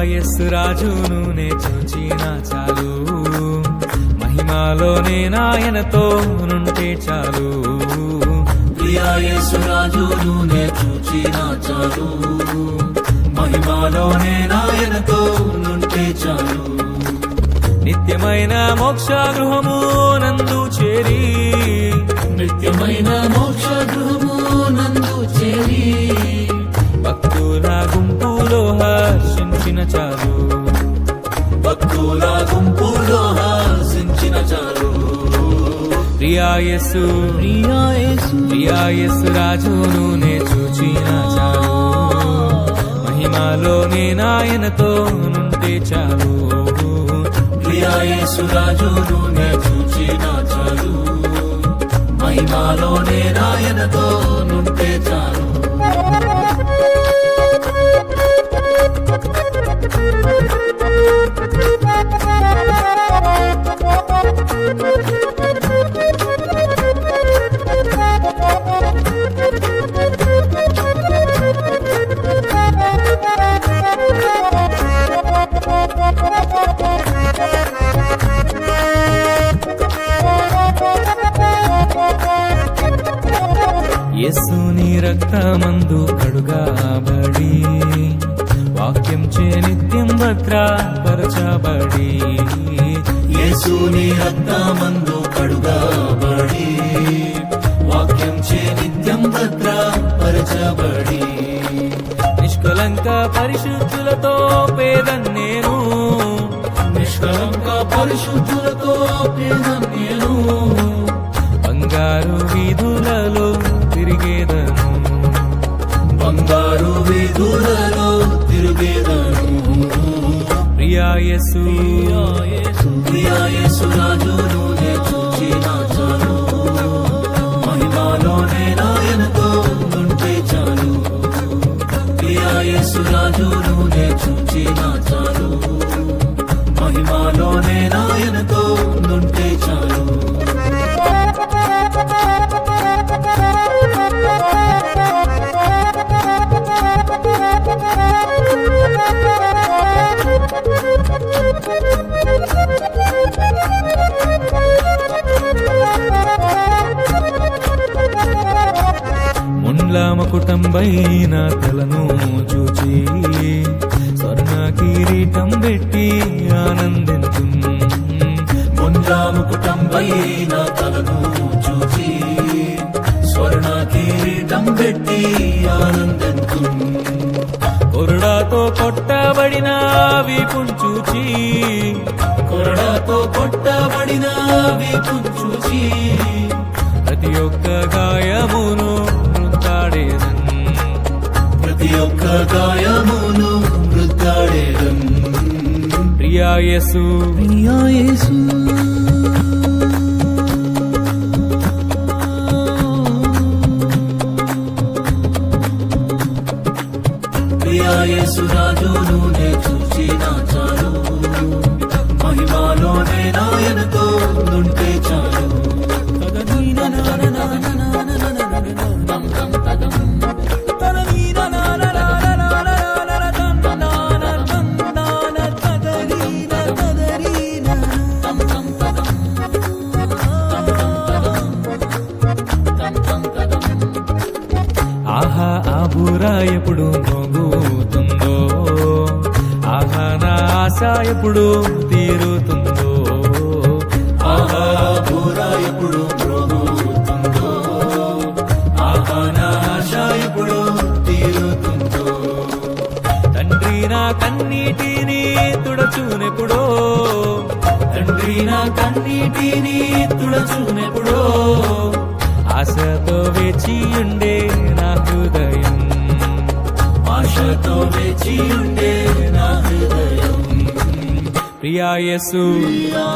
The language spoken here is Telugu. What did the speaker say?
యేసు రాజును నే చూచిన చాలు, మహిమలోనే నాయనతో నుంటే చాలు. ప్రియా యేసు రాజును నే చూచిన చాలు, మహిమలోనే నాయనతో నుంటే చాలు. నిత్యమైన మోక్ష గృహము నందు చేరి, నిత్యమైన మోక్ష గృహము నందు చేరి, భక్తుల గుంపులో హర్షించిన చాలు, భక్తుల గుంపులో హర్షించిన చాలు. ప్రియా యేసు రాజును నే చూచిన చాలు, మహిమలోనే నాయనతో నుంటే చాలు. ప్రియా యేసు రాజును నే చూచిన చాలు, మహిమలోనే నాయనతో నుంటే చాలు. యేసుని రక్తమందు కడుగాబడి, వాక్యం చే నిత్యం భద్రపరచబడి, యేసుని రక్తమందు కడుగాబడి, వాక్యం చే నిత్యం భద్రపరచబడి, నిష్కలంక పరిశుద్ధులతో పేదన్నేను, నిష్కలంక పరిశుద్ధులతో పేదన్నేను, బంగారు వీధులలో తిరిగేదను, బంగారు వీధులలో తిరిగేదను. ప్రియా యేసు రాజును నే చూచిన చాలు, మహిమలోనే నాయనతో నుంటే చాలు. ప్రియా యేసు రాజును నే చూచిన చాలు, మహిమలోనే నాయనతో నుంటే చాలు. ముండ్ల మకుటంబైన తలను చూచి, స్వర్ణ కిరీటం పెట్టి ఆనందించు, ముండ్ల ముకుటంబైన తలను చూచి, స్వర్ణ కిరీటం పెట్టి ఆనందించు. కొరడాతో కొట్టబడిన వీపును చూచి, కొరడాతో కొట్టబడిన వీపును చూచి, ప్రతి ఒక్క గాయమును వృద్ధాడేదన్, ప్రతి ఒక్క గాయమును వృద్ధాడేదన్. ప్రియా యేసు ప్రియా యేసు రాజును నే చూచిన చాలు, మహిమలోనే నాయనతో నుంటే చాలు. ఆహా ఆ బూరా ఎప్పుడు మోగుతుందో, ఆహా నా ఆశ ఎప్పుడు తీరుతుందో, ఆహా బూరా ఎప్పుడు మ్రోగుతుందో, ఆహా నా ఆశ ఎప్పుడు తీరుతుందో. తండ్రి నా కన్నీటిని తుడచునెప్పుడో, తండ్రి నా కన్నీటిని తుడచునెప్పుడో, ఆశతో వేచి ఉండే నా హృదయం, ఆశతో వేచి ఉండే నా హృదయం. ప్రియా యేసు ప్రియా